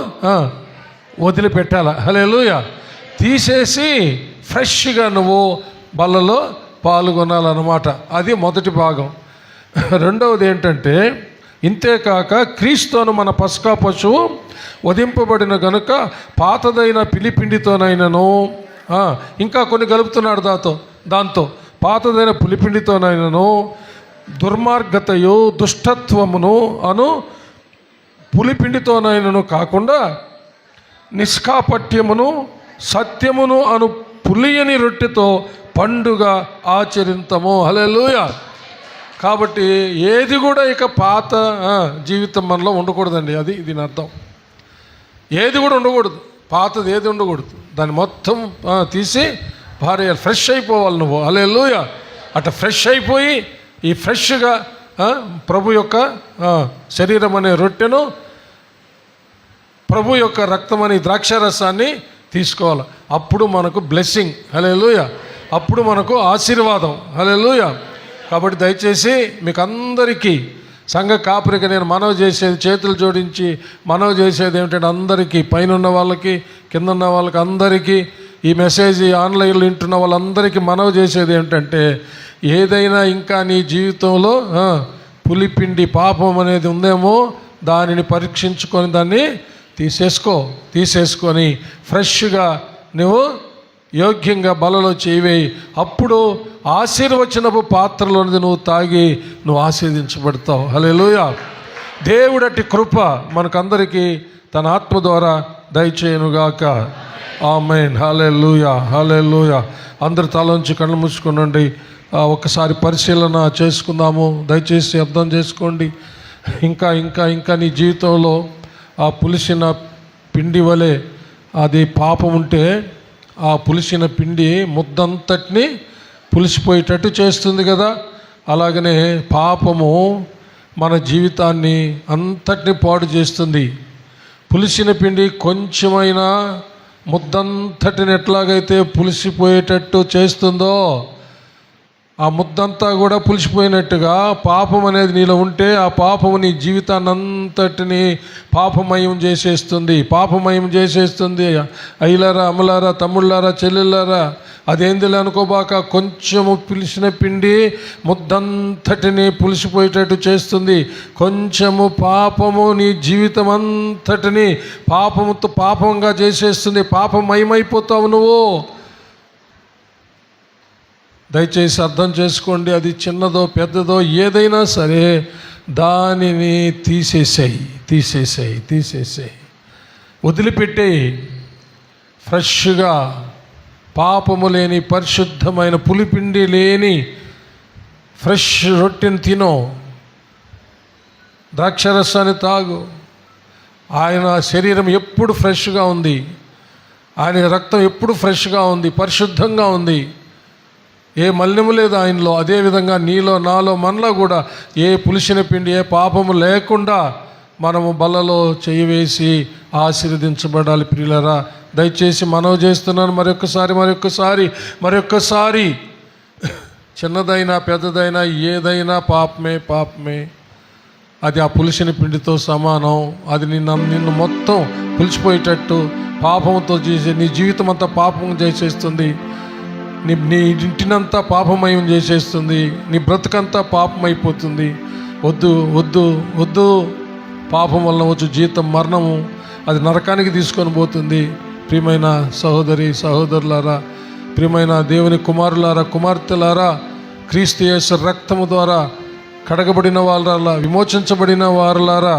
వదిలిపెట్టాల. హల్లెలూయా. తీసేసి ఫ్రెష్గా నువ్వు బల్లలో పాల్గొనాలన్నమాట. అది మొదటి భాగం. రెండవది ఏంటంటే, ఇంతేకాక క్రీస్తును మన పస్కా పశువు వధింపబడిన గనుక పాతదైన పిలిపిండితోనైనను, ఇంకా కొన్ని కలుపుతున్నాడు దాంతో పాతదైన పులిపిండితోనైనను దుర్మార్గతయు దుష్టత్వమును అను పులిపిండితోనైనను కాకుండా నిష్కాపట్యమును సత్యమును అను పులియని రొట్టెతో పండుగ ఆచరింతము. హల్లెలూయా. కాబట్టి ఏది కూడా ఇక పాత జీవితం మనలో ఉండకూడదండి. అది దీని అర్థం. ఏది కూడా ఉండకూడదు, పాతది ఏది ఉండకూడదు. దాన్ని మొత్తం తీసి భార్య ఫ్రెష్ అయిపోవాలి నువ్వు. హల్లెలూయా. అట్లా ఫ్రెష్ అయిపోయి ఈ ఫ్రెష్గా ప్రభు యొక్క శరీరం అనే రొట్టెను, ప్రభు యొక్క రక్తం అనే ద్రాక్షారసాన్ని తీసుకోవాలి. అప్పుడు మనకు బ్లెస్సింగ్. హల్లెలూయా. అప్పుడు మనకు ఆశీర్వాదం. హల్లెలూయా. కాబట్టి దయచేసి మీకు అందరికీ సంఘ కాపురిగా నేను మనవి చేసేది, చేతులు జోడించి మనవి చేసేది ఏమిటంటే, అందరికీ పైన ఉన్న వాళ్ళకి కింద ఉన్న వాళ్ళకి అందరికీ ఈ మెసేజ్ ఆన్లైన్లో వింటున్న వాళ్ళందరికీ మనవి చేసేది ఏమిటంటే, ఏదైనా ఇంకా నీ జీవితంలో పులిపిండి పాపం అనేది ఉందేమో దానిని పరీక్షించుకొని దాన్ని తీసేసుకొని ఫ్రెష్గా నువ్వు యోగ్యంగా బలలో చేయవేయి. అప్పుడు ఆశీర్వచనపు పాత్రలోనిది నువ్వు తాగి నువ్వు ఆశీర్వదించబడతావు. హల్లెలూయా. దేవుడటి కృప మనకందరికీ తన ఆత్మ ద్వారా దయచేయునుగాక. ఆమేన్. హల్లెలూయా. హల్లెలూయా. అందరి తలంచి కళ్ళు మూసుకునండి. ఒకసారి పరిశీలన చేసుకుందాము. దయచేసి అర్థం చేసుకోండి. ఇంకా ఇంకా ఇంకా నీ జీవితంలో ఆ పులిసిన పిండి వలె అది పాపం ఉంటే, ఆ పులిసిన పిండి ముద్దంతటిని పులిసిపోయేటట్టు చేస్తుంది కదా. అలాగనే పాపము మన జీవితాన్ని అంతటిని పాడు చేస్తుంది. పులిసిన పిండి కొంచెమైనా ముద్దంతటిని ఎట్లాగైతే పులిసిపోయేటట్టు చేస్తుందో, ఆ ముద్దంతా కూడా పులిసిపోయినట్టుగా పాపం అనేది నీలో ఉంటే ఆ పాపము నీ జీవితాన్ని అంతటిని పాపమయం చేసేస్తుంది. అయ్యలారా, అమ్మలారా, తమ్ముళ్ళారా, చెల్లెళ్ళారా, అదేందిలే అనుకోబాక. కొంచెము పులిసిన పిండి ముద్దంతటిని పులిసిపోయేటట్టు చేస్తుంది. కొంచెము పాపము నీ జీవితం అంతటిని పాపంగా చేసేస్తుంది. పాపమయమైపోతావు నువ్వు. దయచేసి అర్థం చేసుకోండి. అది చిన్నదో పెద్దదో ఏదైనా సరే దానిని తీసేసేయి, వదిలిపెట్టేయి. ఫ్రెష్గా పాపము లేని పరిశుద్ధమైన పులిపిండి లేని ఫ్రెష్ రొట్టెని తినో, ద్రాక్షరసాన్ని తాగు. ఆయన శరీరం ఎప్పుడు ఫ్రెష్గా ఉంది, ఆయన రక్తం ఎప్పుడు ఫ్రెష్గా ఉంది, పరిశుద్ధంగా ఉంది. ఏ మలినము లేదు ఆయనలో. అదేవిధంగా నీలో, నాలో, మనలో కూడా ఏ పులిసిన పిండి, ఏ పాపము లేకుండా మనము బలలో చేయి వేసి ఆశీర్వదించబడాలి. ప్రియులారా, దయచేసి మనవి చేస్తున్నాను మరొక్కసారి చిన్నదైనా పెద్దదైనా ఏదైనా పాపమే. అది ఆ పులిసిన పిండితో సమానం. అది నిన్ను మొత్తం పులిచిపోయేటట్టు పాపంతో చేసే, నీ జీవితం అంతా పాపం చేసేస్తుంది. నీ ఇంటినంతా పాపమయం చేసేస్తుంది. నీ బ్రతుకంతా పాపమైపోతుంది. వద్దు వద్దు వద్దు. పాపం వలన వచ్చు జీతం మరణము, అది నరకానికి తీసుకొని పోతుంది. ప్రియమైన సహోదరి సహోదరులారా, ప్రియమైన దేవుని కుమారులారా కుమార్తెలారా, క్రీస్తు యేసు రక్తము ద్వారా కడగబడిన వాళ్ళ, విమోచించబడిన వారులారా,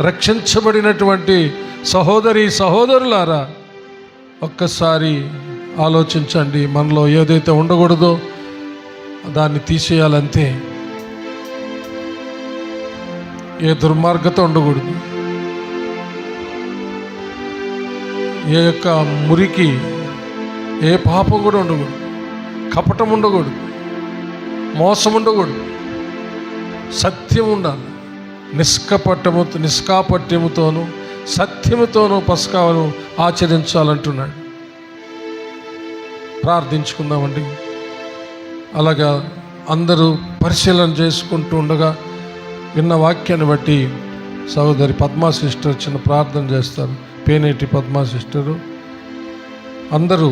రక్షించబడినటువంటి సహోదరి సహోదరులారా, ఒక్కసారి ఆలోచించండి. మనలో ఏదైతే ఉండకూడదో దాన్ని తీసేయాలంతే. ఏ దుర్మార్గత ఉండకూడదు, ఏ యొక్క మురికి, ఏ పాపం కూడా ఉండకూడదు, కపటం ఉండకూడదు, మోసం ఉండకూడదు, సత్యం ఉండాలి. నిష్కాపట్యముతోనూ సత్యముతోనూ పస్కాను ఆచరించాలంటున్నాడు. ప్రార్థించుకుందామండి. అలాగా అందరూ పరిశీలన చేసుకుంటూ ఉండగా విన్న వాక్యాన్ని బట్టి సహోదరి పద్మా సిస్టర్ చిన్న ప్రార్థన చేస్తారు. పేనేటి పద్మా సిస్టరు. అందరూ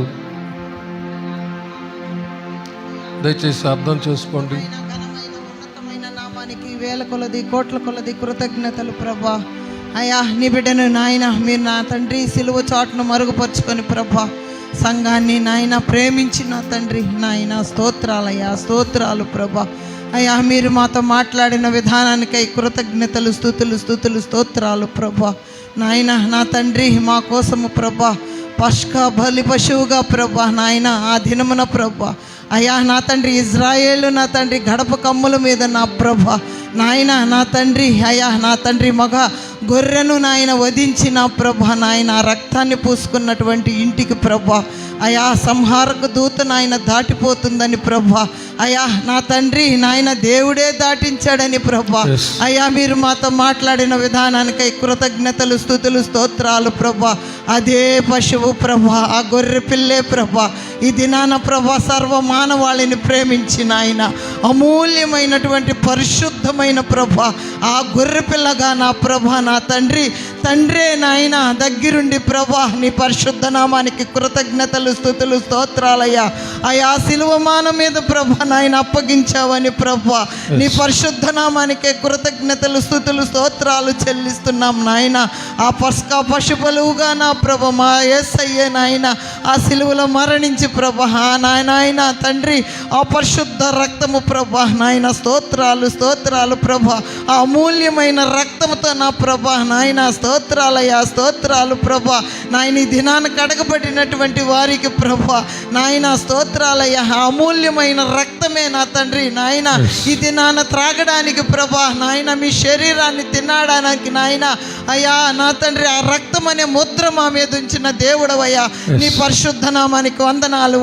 దయచేసి అర్థం చేసుకోండి. ఉన్నతమైన నామానికి వేల కొలది కోట్ల కొలది కృతజ్ఞతలు ప్రభా. అయ్యా, నీ బిడ్డను నాయన మీరు నా తండ్రి సిలువ చాటును మరుగుపరుచుకొని ప్రభా సంఘాన్ని నాయన ప్రేమించిన తండ్రి నాయన స్తోత్రాలయ్యా, స్తోత్రాలు ప్రభా. అయ్యా, మీరు మాతో మాట్లాడిన విధానానికై కృతజ్ఞతలు, స్తుతులు స్తోత్రాలు ప్రభా. నాయన నా తండ్రి మా కోసము ప్రభా పస్కా బలి పశువుగా ప్రభా నాయన ఆ దినమున ప్రభా అయ్యా నా తండ్రి ఇజ్రాయేలు నా తండ్రి గడప కమ్ముల మీద నా ప్రభా నాయన నా తండ్రి అయ్యా నా తండ్రి మగ గొర్రెను నాయన వధించి నా ప్రభా నాయన రక్తాన్ని పూసుకున్నటువంటి ఇంటికి ప్రభా అయా సంహారక దూత నాయన దాటిపోతుందని ప్రభా అయా నా తండ్రి నాయన దేవుడే దాటించాడని ప్రభా అయ్యా మీరు మాతో మాట్లాడిన విధానానికై కృతజ్ఞతలు, స్తుతులు, స్తోత్రాలు ప్రభా. అదే పశువు ప్రభా, ఆ గొర్రె పిల్లే ప్రభా ఈ దినాన ప్రభా సర్వ మానవాళిని ప్రేమించిన ఆయన అమూల్యమైనటువంటి పరిశుద్ధమైన ప్రభా ఆ గొర్రె పిల్లగా నా ప్రభా నా తండ్రే నాయన దగ్గరుండి ప్రభా నీ పరిశుద్ధ నామానికి కృతజ్ఞతలు, స్తుతులు, స్తోత్రాలయ్యా. అయా శిలువమానం మీద ప్రభా నాయన అప్పగించావని ప్రభా నీ పరిశుద్ధ నామానికే కృతజ్ఞతలు, స్తుతులు, స్తోత్రాలు చెల్లిస్తున్నాం నాయన. ఆ పస్కా పశుబలువుగా నా ప్రభా మా యేసయ్యే నాయన ఆ శిలువలో మరణించి ప్రభా నాయన తండ్రి ఆ పరిశుద్ధ రక్తము ప్రభా నాయన స్తోత్రాలు ప్రభా ఆ అమూల్యమైన రక్తముతో నా ప్రభా నాయన స్తోత్రాలయ్యా, స్తోత్రాలు ప్రభా. నాయన ఈ దినాన్ని కడగబడినటువంటి వారికి ప్రభా నాయన స్తోత్రాలయ్యా. అమూల్యమైన రక్తమే నా తండ్రి నాయన ఈ దినాన్ని త్రాగడానికి ప్రభా నాయన మీ శరీరాన్ని తినడానికి నాయన అయ్యా నా తండ్రి ఆ రక్తం అనే ముద్ర మా మీద ఉంచిన దేవుడవయ్యా నీ పరిశుద్ధ నామానికి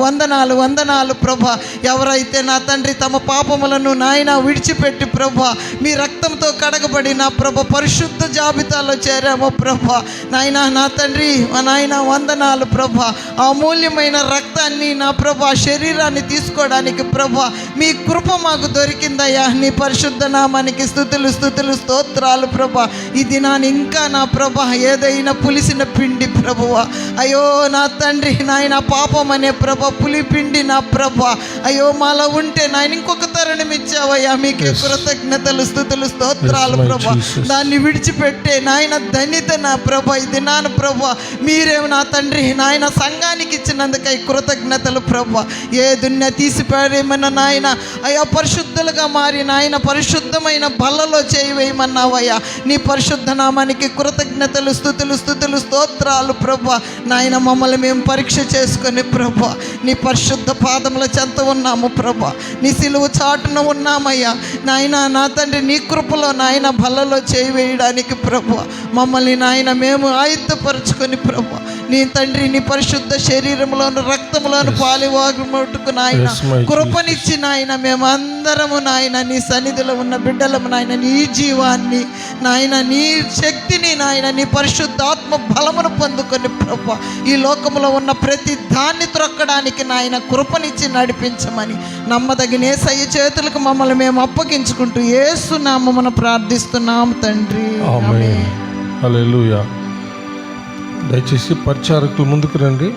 వందనాలు ప్రభా. ఎవరైతే నా తండ్రి తమ పాపములను నాయన విడిచిపెట్టి ప్రభా మీ రక్తంతో కడగబడి నా ప్రభ పరిశుద్ధ జాబితాలో చేరామో ప్రభా నాయన నా తండ్రి నాయన వందనాలు ప్రభా. అమూల్యమైన రక్తాన్ని నా ప్రభా శరీరాన్ని తీసుకోవడానికి ప్రభా మీ కృప మాకు దొరికిందయ్యా. నీ పరిశుద్ధ నామానికి స్తుతులు, స్తోత్రాలు ప్రభా. ఈ దినాన్ని ఇంకా నా ప్రభా ఏదైనా పులిసిన పిండి ప్రభువా అయ్యో నా తండ్రి నాయన పాపం అనే ప్రభా పులిపిండి నా ప్రభా అయ్యో మాలో ఉంటే నాయన ఇంకొక తరుణం ఇచ్చావయ్యా. మీకే కృతజ్ఞతలు, స్తుతులు, స్తోత్రాలు ప్రభా. దాన్ని విడిచిపెట్టే నాయన ధన్యత నా ప్రభా ఈ దినాన ప్రభా మీరేమో నా తండ్రి నాయన సంఘానికి ఇచ్చినందుకై కృతజ్ఞతలు ప్రభా. ఏ దున్య తీసిపారేమన్నా నాయన అయ్యా పరిశుద్ధులుగా మారి నాయన పరిశుద్ధమైన బల్లలో చేయవేయమన్నావయ్యా. నీ పరిశుద్ధ నామానికి కృతజ్ఞతలు, స్తుతులు, స్తోత్రాలు ప్రభా. నాయన మమ్మల్ని మేము పరీక్ష చేసుకొని ప్రభా నీ పరిశుద్ధ పాదముల చెంత ఉన్నాము ప్రభా. నీ సిలువ చాటున ఉన్నామయ్యా నాయన నా తండ్రి నీ కృపలో నాయన బల్లలో చేయవేయడానికి ప్రభా మమ్మల్ని నాయన మేము ఆయుధపరుచుకొని ప్రభా నీ తండ్రి నీ పరిశుద్ధ శరీరంలోను రక్తంలోను పాలివాగుముట్టుకు నాయన కృపనిచ్చి నాయన మేము అందరము నాయన నీ సన్నిధిలో ఉన్న బిడ్డలము నాయన నీ జీవాన్ని నాయన నీ శక్తిని నాయన నీ పరిశుద్ధాత్మ బలమును పొందుకొని ప్రభా ఈ లోకంలో ఉన్న ప్రతి దాన్ని త్రొక్కడానికి నాయన కృపనిచ్చి నడిపించమని నమ్మదగిన యేసయ్య చేతులకు మమ్మల్ని మేము అప్పగించుకుంటూ యేసు నామమున నామమున ప్రార్థిస్తున్నాం తండ్రి. ఆమేన్. హల్లెలూయా. దయచేసి పరిచారకులు ముందుకు రండి.